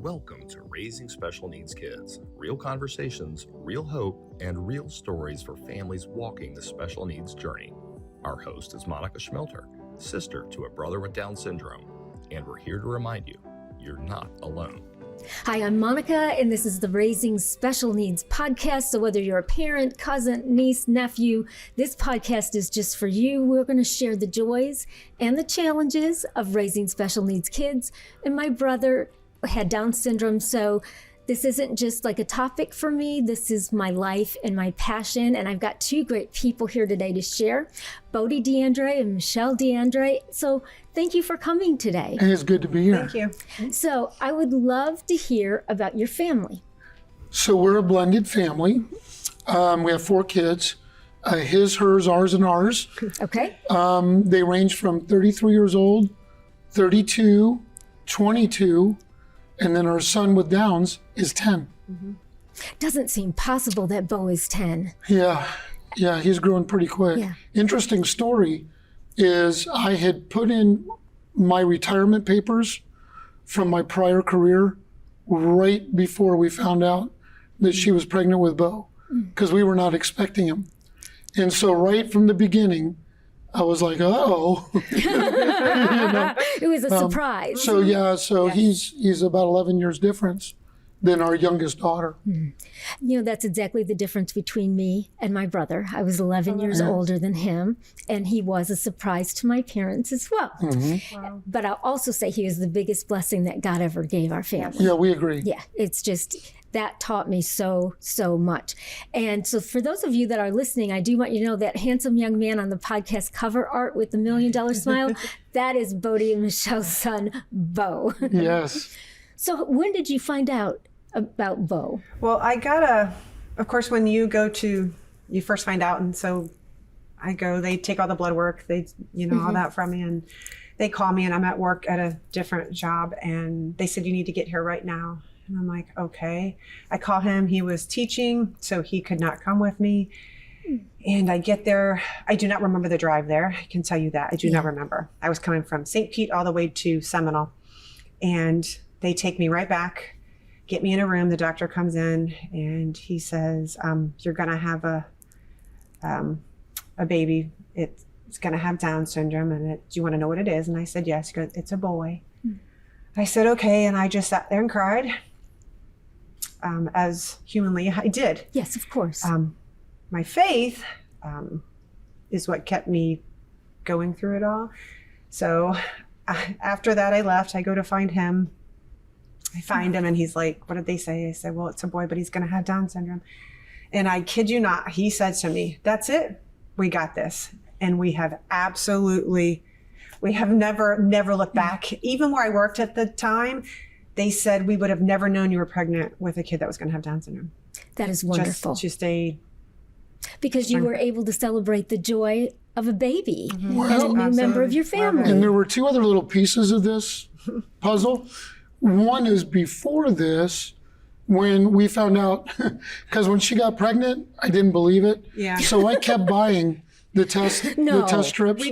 Welcome to Raising Special Needs Kids. Real conversations, real hope, and real stories for families walking the special needs journey. Our host is Monica Schmelter, sister to a brother with Down syndrome, and we're here to remind you, you're not alone. Hi, I'm Monica, and this is the Raising Special Needs podcast. So whether you're a parent, cousin, niece, nephew, this podcast is just for you. We're going to share the joys and the challenges of raising special needs kids. And my brother had Down syndrome, so this isn't just like a topic for me. This is my life and my passion, and I've got two great people here today to share, Bodie D'Andrea and Michelle D'Andrea. So thank you for coming today. It's good to be here. Thank you. So I would love to hear about your family. So we're a blended family. We have 4 kids, his, hers, ours, and ours. Okay. They range from 33 years old, 32, 22, and then our son with Downs is 10. Mm-hmm. Doesn't seem possible that Bo is 10. Yeah, he's growing pretty quick. Yeah. Interesting story is I had put in my retirement papers from my prior career right before we found out that she was pregnant with Bo, because we were not expecting him. And so right from the beginning, I was like, oh. It was a surprise. So he's about 11 years difference than our youngest daughter. You know, that's exactly the difference between me and my brother. I was 11 years older than him, and he was a surprise to my parents as well. Mm-hmm. Wow. But I'll also say he was the biggest blessing that God ever gave our family. Yeah, we agree. Yeah, it's just, that taught me so much. And so for those of you that are listening, I do want you to know that handsome young man on the podcast cover art with the $1 million smile, that is Bodie and Michelle's son, Bo. Yes. So when did you find out about Bo? Well, of course, when you first find out, and so I go, they take all the blood work, they, all that from me, and they call me, and I'm at work at a different job, and they said, you need to get here right now. And I'm like, okay. I call him, he was teaching, so he could not come with me. And I get there, I do not remember the drive there. I can tell you that, I do not remember. I was coming from St. Pete all the way to Seminole, and they take me right back, get me in a room. The doctor comes in and he says, you're gonna have a baby. It's gonna have Down syndrome, and do you wanna know what it is? And I said, yes. He goes, it's a boy. I said, okay. And I just sat there and cried. As humanly I did. Yes, of course. My faith is what kept me going through it all. So after that, I left. I go to find him. I find him, and he's like, what did they say? I said, well, it's a boy, but he's going to have Down syndrome. And I kid you not, he said to me, that's it. We got this. And we have never looked back. Even where I worked at the time, they said we would have never known you were pregnant with a kid that was going to have Down syndrome. That is wonderful. Just because you were able to celebrate the joy of a baby and Well, a new member of your family. And there were 2 other little pieces of this puzzle. One is before this, when we found out, because when she got pregnant, I didn't believe it. Yeah. So I kept buying the test strips.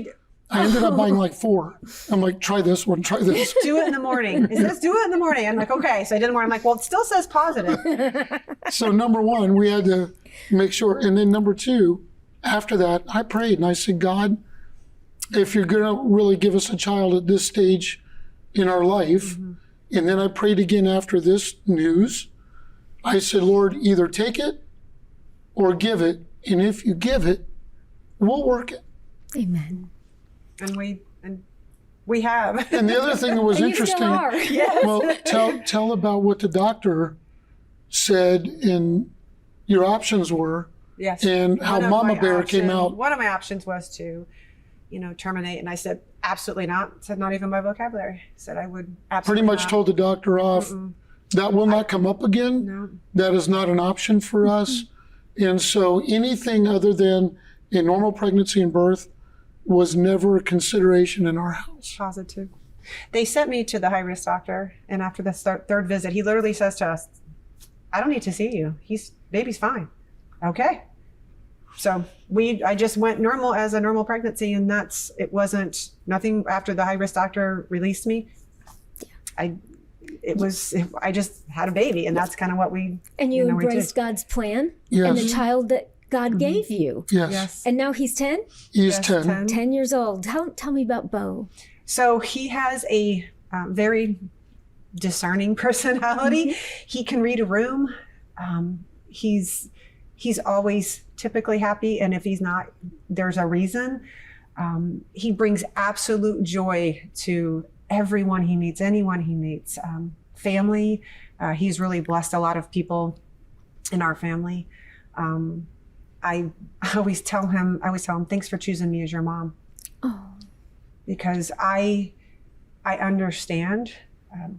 I ended up buying like 4. I'm like, try this one, try this. Do it in the morning. It says do it in the morning. I'm like, okay. So I did it in the morning. I'm like, well, it still says positive. So number 1, we had to make sure. And then number 2, after that, I prayed and I said, God, if you're going to really give us a child at this stage in our life, and then I prayed again after this news, I said, Lord, either take it or give it. And if you give it, we'll work it. Amen. And we have. And the other thing that was And interesting, you still are. Yes. well, tell about what the doctor said and your options were, Yes. and how One of Mama my Bear came out. One of my options was to, terminate. And I said, absolutely not. I said, not even my vocabulary. I said, I would absolutely Pretty much not. told the doctor off, that will not come up again. No. That is not an option for us. And so anything other than a normal pregnancy and birth was never a consideration in our house. Positive. They sent me to the high-risk doctor, and after the third visit, he literally says to us, I don't need to see you. Baby's fine. Okay. So I just went normal as a normal pregnancy, and it wasn't nothing after the high-risk doctor released me. I just had a baby, and that's kind of what we. And you we embraced did. God's plan Yes. and the child that God gave you. Yes. And now he's 10? He's Yes, 10. 10 years old. Tell me about Bo. So he has a very discerning personality. He can read a room. He's always typically happy, and if he's not, there's a reason. He brings absolute joy to everyone he meets, anyone he meets. Family. He's really blessed a lot of people in our family. I always tell him, thanks for choosing me as your mom. Oh. Because I understand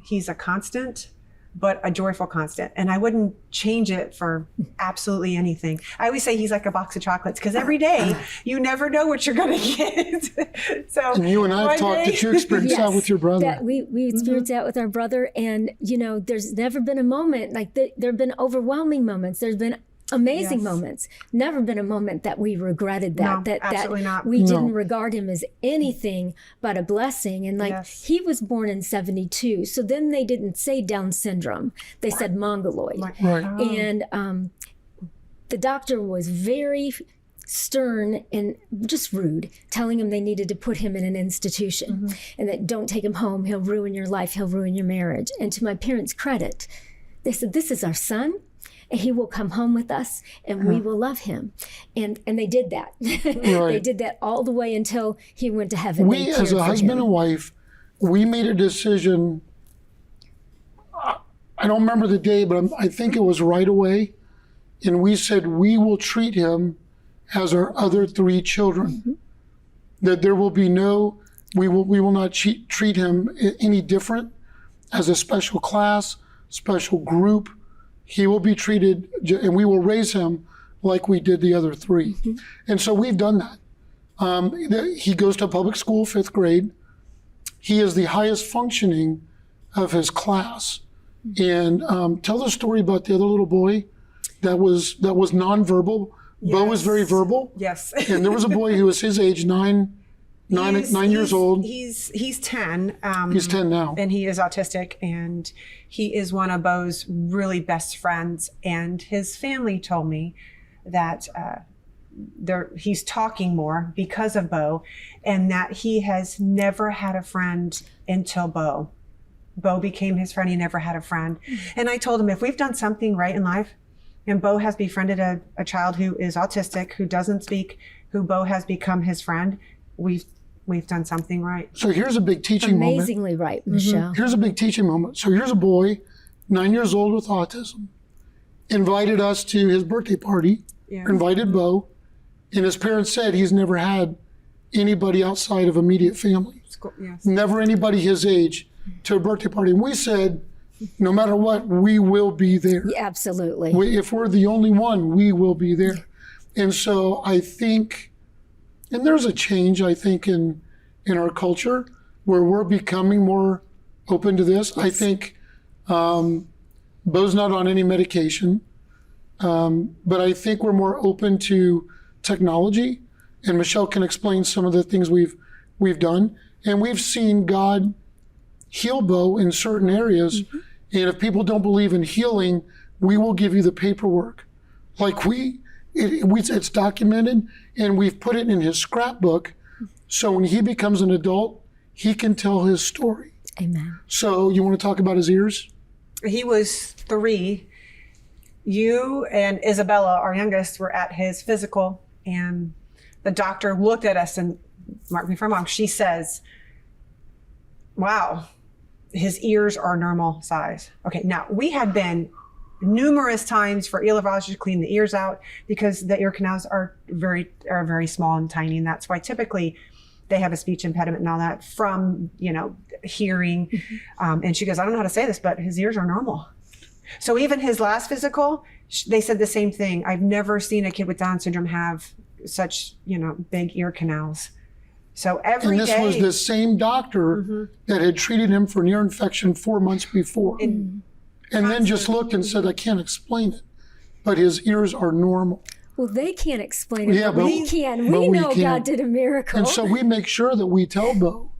he's a constant, but a joyful constant. And I wouldn't change it for absolutely anything. I always say he's like a box of chocolates, because every day you never know what you're going to get. So And you and I have talked that you experienced that with your brother. That we experienced that with our brother. And, there's never been a moment like that. There have been overwhelming moments. There's been amazing moments. Never been a moment that we regretted that. No, absolutely not. We didn't regard him as anything but a blessing. And he was born in 1972. So then they didn't say Down syndrome. They said mongoloid. Right. And the doctor was very stern and just rude, telling him they needed to put him in an institution and that don't take him home. He'll ruin your life. He'll ruin your marriage. And to my parents' credit, they said, this is our son. And he will come home with us and we will love him. And they did that. They did that all the way until he went to heaven. We, as a husband and wife, we made a decision. I don't remember the day, but I think it was right away. And we said, we will treat him as our other 3 children. That there will be we will not treat him any different as a special class, special group. He will be treated, and we will raise him like we did the other 3. And so we've done that. He goes to public school, 5th grade. He is the highest functioning of his class. And tell the story about the other little boy that was nonverbal. Bo was very verbal. Yes. And there was a boy who was his age, 9 years old. He's 10. He's 10 now. And he is autistic, and he is one of Bo's really best friends. And his family told me that he's talking more because of Bo, and that he has never had a friend until Bo. Bo became his friend. He never had a friend. And I told him, if we've done something right in life, and Bo has befriended a child who is autistic, who doesn't speak, who Bo has become his friend, we've done something right. So here's a big teaching moment. Amazingly right, Michelle. Here's a big teaching moment. So here's a boy, 9 years old with autism, invited us to his birthday party, invited Bo, and his parents said he's never had anybody outside of immediate family. Yes. Never anybody his age to a birthday party. And we said, no matter what, we will be there. Yeah, absolutely. If we're the only one, we will be there. And so I think, and there's a change, I think, in our culture where we're becoming more open to this. I think Bo's not on any medication, but I think we're more open to technology. And Michelle can explain some of the things we've done. And we've seen God heal Bo in certain areas. And if people don't believe in healing, we will give you the paperwork. Like it's documented, and we've put it in his scrapbook. So when he becomes an adult, he can tell his story. Amen. So you want to talk about his ears? He was 3. You and Isabella, our youngest, were at his physical, and the doctor looked at us, and mark me if I'm wrong, she says, wow, his ears are normal size. Okay, now we had been numerous times for ear to clean the ears out because the ear canals are very small and tiny, and that's why typically they have a speech impediment and all that from hearing. And she goes, I don't know how to say this, but his ears are normal. So even his last physical, they said the same thing. I've never seen a kid with Down syndrome have such big ear canals. So every day. And this was the same doctor that had treated him for an ear infection 4 months before. And then just looked and said, I can't explain it, but his ears are normal. Well, they can't explain it, Yeah, but we can. We know can. God did a miracle. And so we make sure that we tell Bo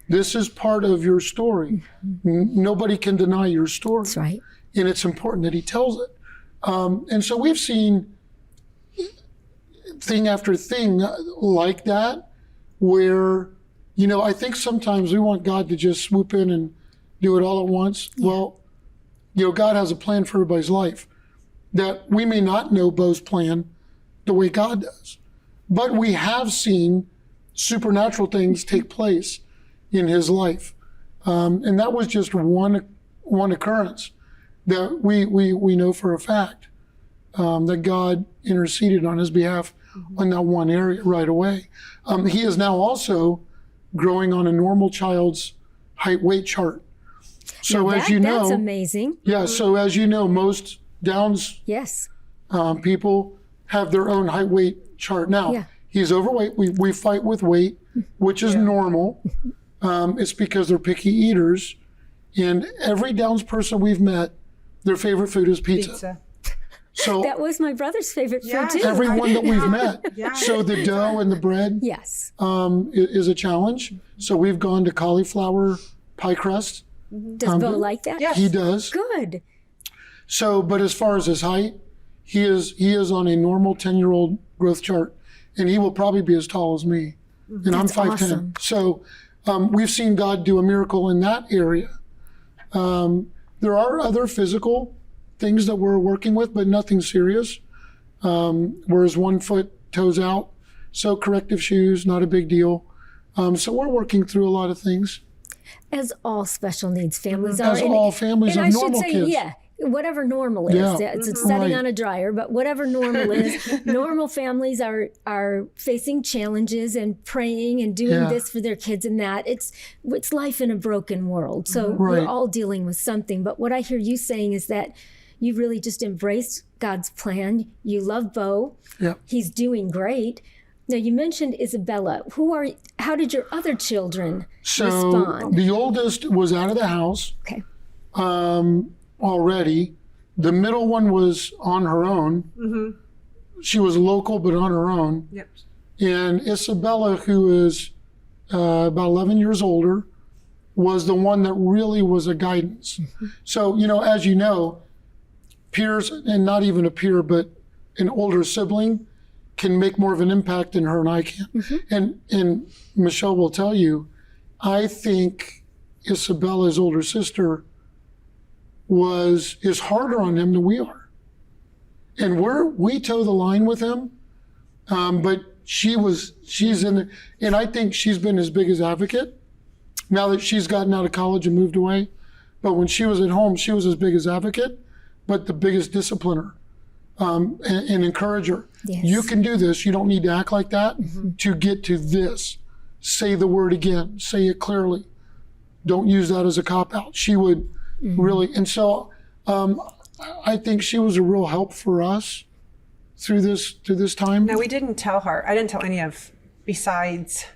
This is part of your story. Nobody can deny your story. That's right. And it's important that he tells it. And so we've seen thing after thing like that, where, I think sometimes we want God to just swoop in and do it all at once. Yeah. Well, God has a plan for everybody's life that we may not know Bo's plan the way God does, but we have seen supernatural things take place in his life. And that was just one occurrence that we know for a fact that God interceded on his behalf on that one area right away. He is now also growing on a normal child's height weight chart. So as you know, that's amazing. Yeah. So as you know, most Downs people have their own height weight chart. Now he's overweight. We fight with weight, which is normal. It's because they're picky eaters, and every Downs person we've met, their favorite food is pizza. So that was my brother's favorite food too. Everyone that we've met. So the dough and the bread is a challenge. So we've gone to cauliflower pie crust. Does Bo like that? Yes. He does. Good. So, but as far as his height, he is on a normal 10-year-old growth chart, and he will probably be as tall as me. And I'm 5'10". Awesome. So we've seen God do a miracle in that area. There are other physical things that we're working with, but nothing serious. Whereas 1 foot, toes out. So corrective shoes, not a big deal. So we're working through a lot of things. As all special needs families are. As all families of normal kids. Yeah, whatever normal is. Yeah. It's setting on a dryer, but whatever normal is, normal families are facing challenges and praying and doing this for their kids and that. It's life in a broken world. So we're all dealing with something. But what I hear you saying is that you've really just embraced God's plan. You love Bo. Yeah. He's doing great. Now, you mentioned Isabella. How did your other children respond? The oldest was out of the house already. The middle one was on her own. Mm-hmm. She was local, but on her own. Yep. And Isabella, who is about 11 years older, was the one that really was a guidance. Mm-hmm. So, as you know, peers, and not even a peer, but an older sibling, can make more of an impact than her and I can. Mm-hmm. And Michelle will tell you, I think Isabella's older sister is harder on him than we are. And we toe the line with him, but she's in, and I think she's been his biggest advocate now that she's gotten out of college and moved away. But when she was at home, she was his biggest advocate, but the biggest discipliner. And encourager. Yes. You can do this. You don't need to act like that to get to this. Say the word again. Say it clearly. Don't use that as a cop-out. She would really. And so I think she was a real help for us through this time. No, we didn't tell her. I didn't tell any of, besides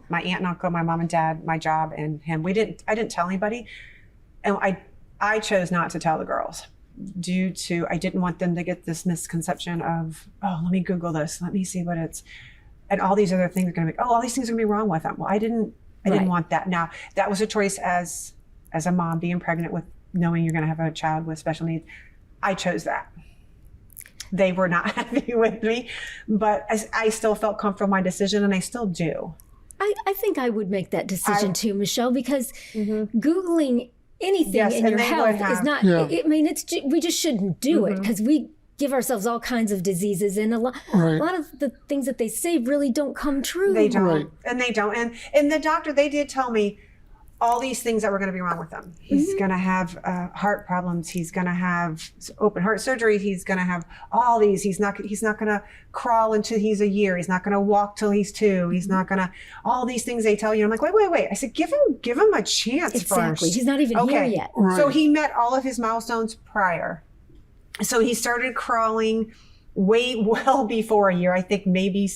my aunt and uncle, my mom and dad, my job, and him. I didn't tell anybody. And I chose not to tell the girls, due to, I didn't want them to get this misconception of, let me Google this, let me see what it's, and all these other things are going to be, all these things are going to be wrong with them. Well, I didn't want that. Now, that was a choice as a mom, being pregnant with knowing you're going to have a child with special needs. I chose that. They were not happy with me, but I still felt comfortable in my decision, and I still do. I think I would make that decision too, Michelle, because Googling anything in your health is not, I mean, we just shouldn't do it, because we give ourselves all kinds of diseases, and a lot of the things that they say really don't come true. They don't. And they don't. And the doctor, they did tell me all these things that were going to be wrong with him. He's going to have heart problems. He's going to have open heart surgery. He's going to have all these. He's not going to crawl until he's a year. He's not going to walk till he's 2. He's not going to, all these things they tell you. I'm like, wait. I said, give him a chance first. Exactly. He's not even here yet. Right. So he met all of his milestones prior. So he started crawling well before a year. I think maybe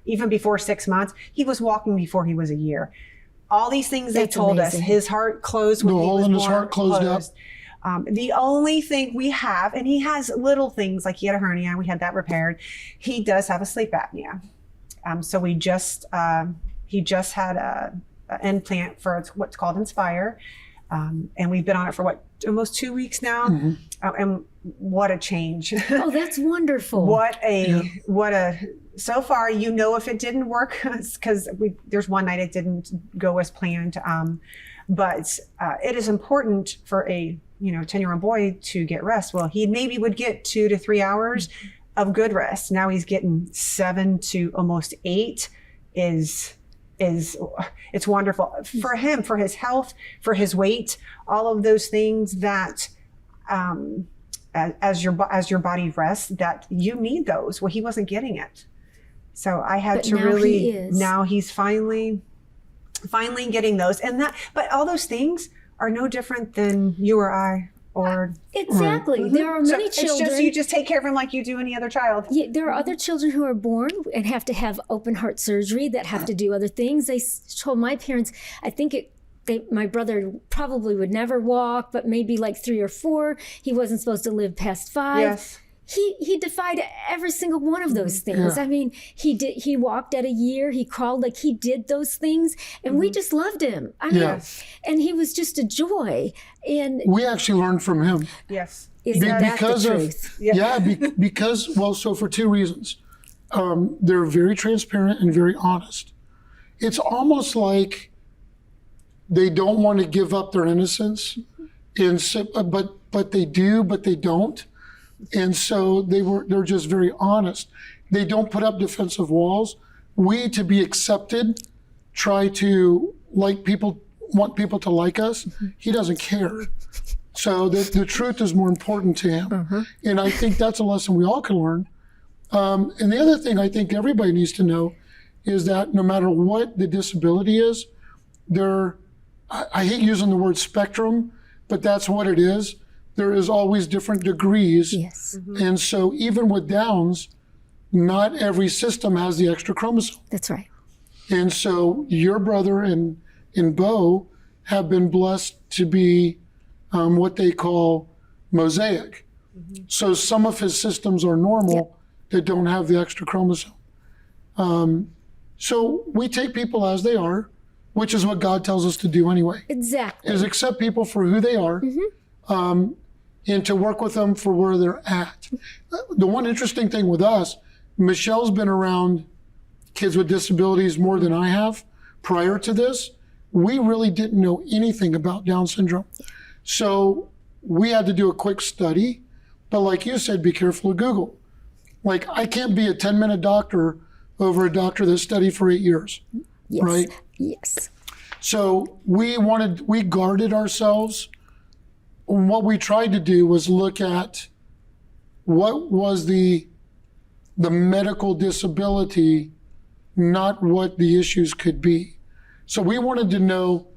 even before 6 months. He was walking before he was a year. All these things they told us. His heart closed when he was born. The hole in his heart closed up. The only thing we have, and he has little things, like he had a hernia, we had that repaired. He does have a sleep apnea. So he just had implant for what's called Inspire. And we've been on it for almost 2 weeks now. And what a change. Oh, that's wonderful. So far, if it didn't work, because there's one night it didn't go as planned. But it is important for a 10-year-old boy to get rest. Well, he maybe would get 2 to 3 hours of good rest. Now he's getting 7 to almost 8. It's wonderful for him, for his health, for his weight, all of those things that as your body rests, that you need those. Well, he wasn't getting it. So I had to really, now he's finally getting those. But all those things are no different than you or I. Exactly. There are many children. It's you just take care of him like you do any other child. Yeah, there are other children who are born and have to have open heart surgery, that have to do other things. They told my parents, I think my brother probably would never walk, but maybe like 3 or 4. He wasn't supposed to live past 5. Yes. He defied every single one of those things. I mean, he walked at a year, he crawled, like he did those things, and we just loved him. I mean, and he was just a joy. And we actually learned from him. Yes. Isn't that the truth? Because so for 2 reasons. They're very transparent and very honest. It's almost like they don't want to give up their innocence, but they do, but they don't. And so they're just very honest. They don't put up defensive walls. We, to be accepted, try to want people to like us. He doesn't care. So the truth is more important to him. And I think that's a lesson we all can learn. And the other thing I think everybody needs to know is that no matter what the disability is, I hate using the word spectrum, but that's what it is. There is always different degrees. Yes. And so even with Downs, not every system has the extra chromosome. That's right. And so your brother and Bo have been blessed to be what they call mosaic. So some of his systems are normal that don't have the extra chromosome. So we take people as they are, which is what God tells us to do anyway. Exactly. Is accept people for who they are. And to work with them for where they're at. The one interesting thing with us, Michelle's been around kids with disabilities more than I have. Prior to this, we really didn't know anything about Down syndrome. So we had to do a quick study, but like you said, be careful of Google. Like I can't be a 10-minute doctor over a doctor that studied for 8 years, right? Yes. So we guarded ourselves. What we tried to do was look at what was the medical disability, not what the issues could be. So we wanted to know,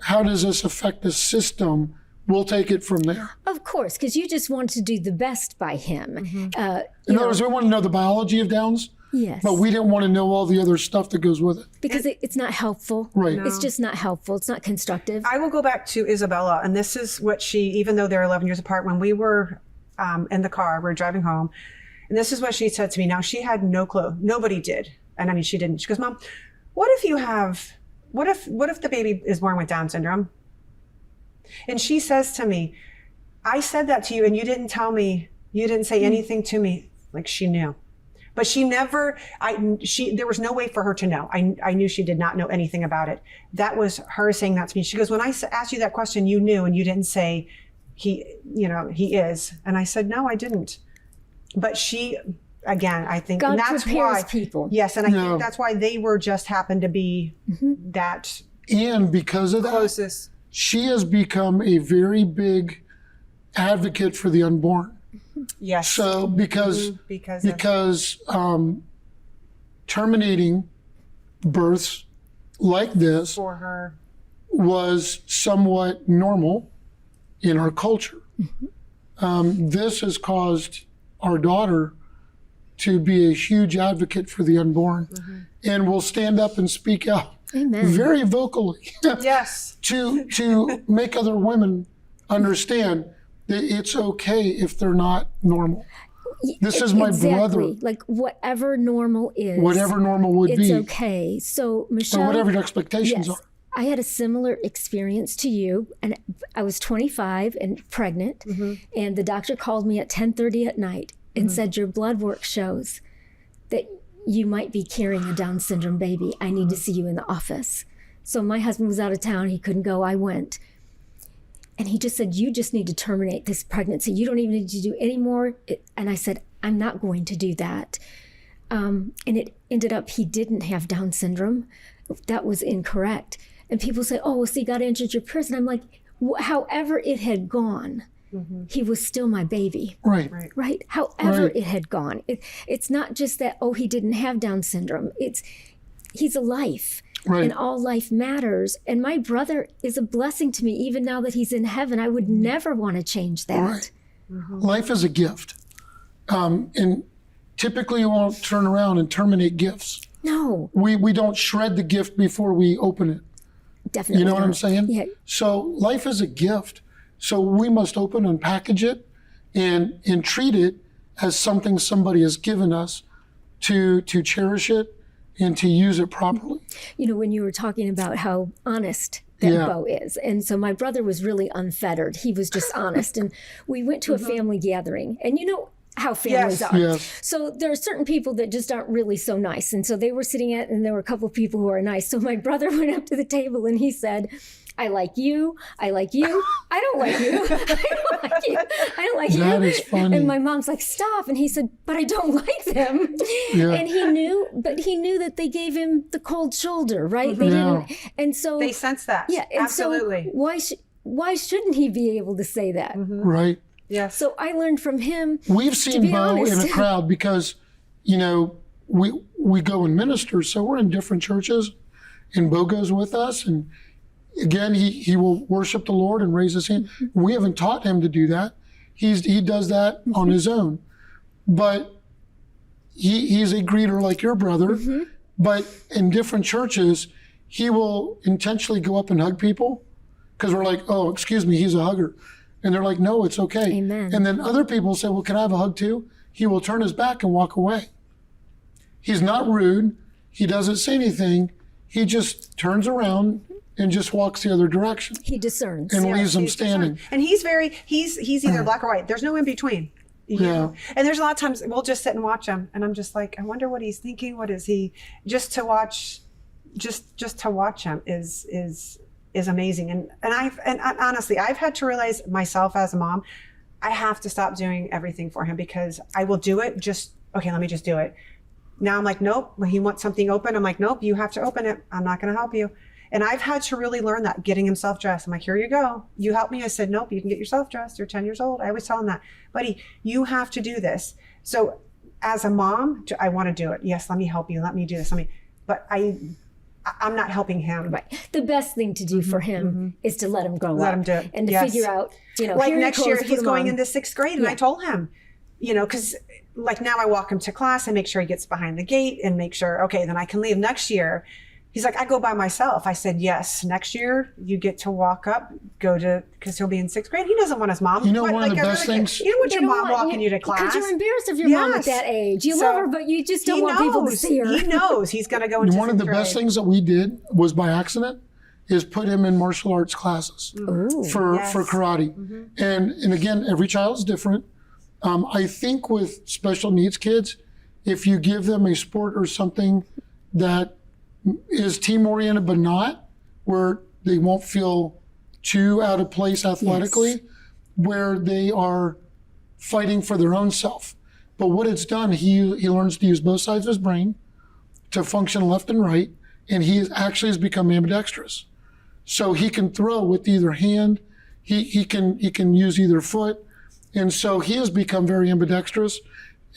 how does this affect the system? We'll take it from there. Of course, because you just want to do the best by him. In other words, we want to know the biology of Downs. Yes. But we didn't want to know all the other stuff that goes with it. Because it's not helpful. Right. No. It's just not helpful. It's not constructive. I will go back to Isabella, and this is what even though they're 11 years apart, when we were in the car, we were driving home, and this is what she said to me. Now, she had no clue. Nobody did. And I mean, she didn't. She goes, Mom, what if the baby is born with Down syndrome? And she says to me, I said that to you, and you didn't tell me, you didn't say anything to me. Like she knew. But she never, there was no way for her to know. I knew she did not know anything about it. That was her saying that to me. She goes, when I asked you that question, you knew, and you didn't say he is. And I said, no, I didn't. But she, again, I think, God and that's prepares why people. Yes. And I think that's why they were just happened to be that. And because of that, closest. She has become a very big advocate for the unborn. Yes. So because terminating births like this for her was somewhat normal in our culture. This has caused our daughter to be a huge advocate for the unborn, and will stand up and speak out very vocally to make other women understand that it's okay if they're not normal. This is my brother. Like whatever normal is. Whatever normal would be. It's okay. So Michelle. Or whatever your expectations are. I had a similar experience to you, and I was 25 and pregnant, and the doctor called me at 10:30 at night and said, your blood work shows that you might be carrying a Down syndrome baby. I need to see you in the office. So my husband was out of town. He couldn't go. I went. And he just said, you just need to terminate this pregnancy. You don't even need to do any more. And I said, I'm not going to do that. And it ended up he didn't have Down syndrome. That was incorrect. And people say, oh, well, see, God answered your prayers. And I'm like, however it had gone, he was still my baby. Right. However it had gone. It's not just that, oh, he didn't have Down syndrome. He's a life. Right. And all life matters. And my brother is a blessing to me, even now that he's in heaven. I would never want to change that. Right. Life is a gift. And typically you won't turn around and terminate gifts. No. We don't shred the gift before we open it. Definitely. You know what not. I'm saying? Yeah. So life is a gift. So we must open and package it and treat it as something somebody has given us to cherish it and to use it properly. You know, when you were talking about how honest that Bo is. And so my brother was really unfettered. He was just honest. And we went to a family gathering. And you know how families are. Yes. So there are certain people that just aren't really so nice. And so they were sitting at, and there were a couple of people who are nice. So my brother went up to the table and he said, I like you. I like you. I don't like you. I don't like you. I don't like you. That is funny. And my mom's like, stop. And he said, but I don't like them. Yeah. And he knew that they gave him the cold shoulder, right? They didn't. And so They sense that. yeah. And Absolutely. so why shouldn't he be able to say that? Right. Yes. So I learned from him. We've seen Bo honest. in a crowd because, you know, we go and minister. So we're in different churches and Bo goes with us. And again, he will worship the Lord and raise his hand. We haven't taught him to do that. He does that on his own. But he's a greeter like your brother. But in different churches, he will intentionally go up and hug people because we're like, oh, excuse me, he's a hugger. And they're like, no, it's okay. Amen. And then other people say, well, can I have a hug too? He will turn his back and walk away. He's not rude. He doesn't say anything. He just turns around and just walks the other direction He discerns. and Yes, leaves them he's standing. different. And he's either black or white. There's no in between. You know? And there's a lot of times we'll just sit and watch him, and I'm just like, I wonder what he's thinking. What is he? Just to watch him is amazing. And honestly, I've had to realize myself as a mom, I have to stop doing everything for him because I will do it. Let me just do it. Now I'm like, nope. When he wants something open, I'm like, nope. You have to open it. I'm not going to help you. And I've had to really learn that, getting himself dressed. I'm like, here you go. You help me. I said, nope, you can get yourself dressed. You're 10 years old. I always tell him that, buddy, you have to do this. So as a mom, I want to do it. Yes, let me help you. Let me do this. But I'm not helping him. Right. The best thing to do for him is to let him grow up. Let him do it. And to Yes. figure out, Like next year, he's he's going into 6th grade. And I told him, because like now I walk him to class and make sure he gets behind the gate and make sure, okay, then I can leave. Next year, he's like, I go by myself. I said, yes, next year you get to walk up, because he'll be in 6th grade. He doesn't want his mom. You know, one of the best things. You don't want your mom walking you to class. Because you're embarrassed of your mom at that age. You love her, but you just don't want people to see her. He knows he's going to go into One of the 6th best grade. things that we did was by accident is put him in martial arts classes for karate. And again, every child's different. I think with special needs kids, if you give them a sport or something that is team oriented but not, where they won't feel too out of place athletically, where they are fighting for their own self. But what it's done, he learns to use both sides of his brain to function left and right, and he actually has become ambidextrous. So he can throw with either hand, he can use either foot, and so he has become very ambidextrous.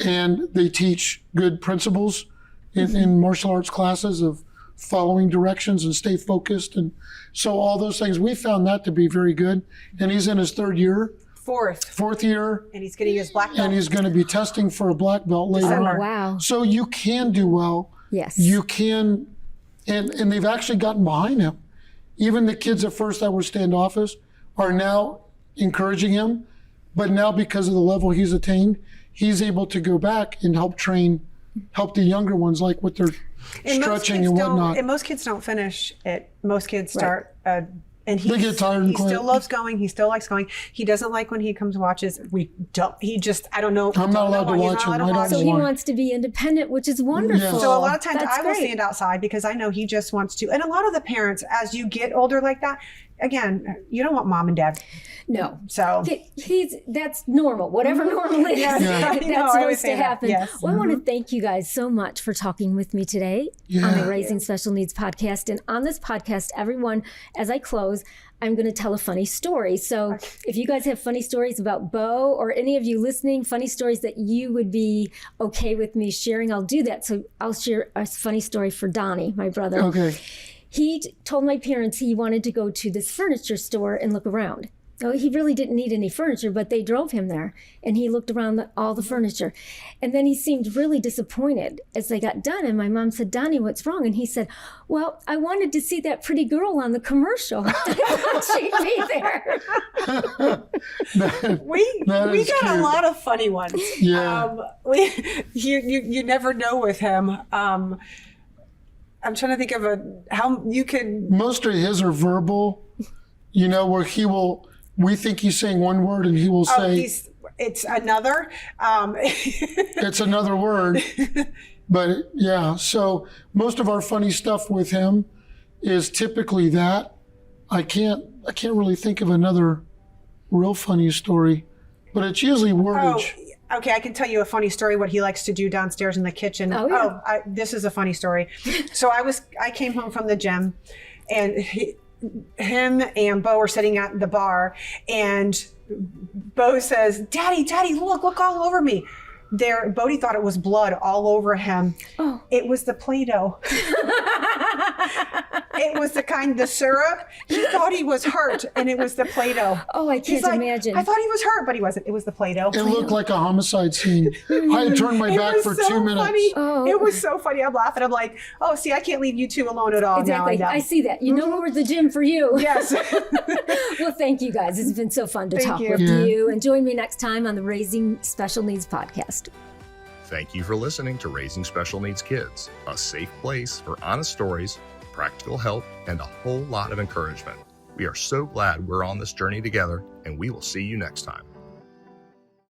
And they teach good principles in martial arts classes of following directions and stay focused. And so all those things, we found that to be very good. And he's in his 3rd year. Fourth year. And he's going to use black belt. And he's going to be testing for a black belt later December. on. Wow. So you can do well. Yes. You can, and they've actually gotten behind him. Even the kids at first that were standoffish are now encouraging him. But now because of the level he's attained, he's able to go back and help train help the younger ones, like with their stretching and whatnot. And most kids don't finish it. Most kids start, and They get tired and he quit. still loves going. He still likes going. He doesn't like when he comes and watches. I don't know. I'm not allowed to watch him. I don't So he want- wants to be independent, which is wonderful. Yes. So a lot of times That's I will great. stand outside because I know he just wants to. And a lot of the parents, as you get older like that, again, you don't want mom and dad. No. So That's normal. Whatever normal is, Yeah. that's I know, I always supposed say to that. happen. Yes. Well, I want to thank you guys so much for talking with me today on the Raising Special Needs podcast. And on this podcast, everyone, as I close, I'm going to tell a funny story. So if you guys have funny stories about Bo, or any of you listening, funny stories that you would be okay with me sharing, I'll do that. So I'll share a funny story for Donnie, my brother. Okay. He told my parents he wanted to go to this furniture store and look around. So he really didn't need any furniture, but they drove him there, and he looked around all the furniture. And then he seemed really disappointed as they got done. And my mom said, "Donnie, what's wrong?" And he said, "Well, I wanted to see that pretty girl on the commercial. I thought she'd be there." we That we is got cute. a lot of funny ones. Yeah. You never know with him. I'm trying to think of how you could. Most of his are verbal, where we think he's saying one word and he will say, It's another. it's another word. But yeah, so most of our funny stuff with him is typically that. I can't really think of another real funny story, but it's usually wordage. Okay, I can tell you a funny story. What he likes to do downstairs in the kitchen. Oh, yeah. This is a funny story. So I came home from the gym, and him and Bo were sitting at the bar, and Bo says, Daddy, look all over me. Bodie thought it was blood all over him. Oh. It was the Play-Doh. It was the syrup. He thought he was hurt, and it was the Play-Doh. Oh, I He's can't like, imagine. I thought he was hurt, but he wasn't. It was the Play-Doh. It looked like a homicide scene. I had turned my back was for so 2 minutes. Funny. Oh. It was so funny. I'm laughing. I'm like, oh, see, I can't leave you two alone at all. Exactly. Now I see that. You know where's the gym for you. Yes. Well, thank you guys. It's been so fun to talk you. with Yeah. you. And join me next time on the Raising Special Needs podcast. Thank you for listening to Raising Special Needs Kids, a safe place for honest stories, practical help, and a whole lot of encouragement. We are so glad we're on this journey together, and we will see you next time.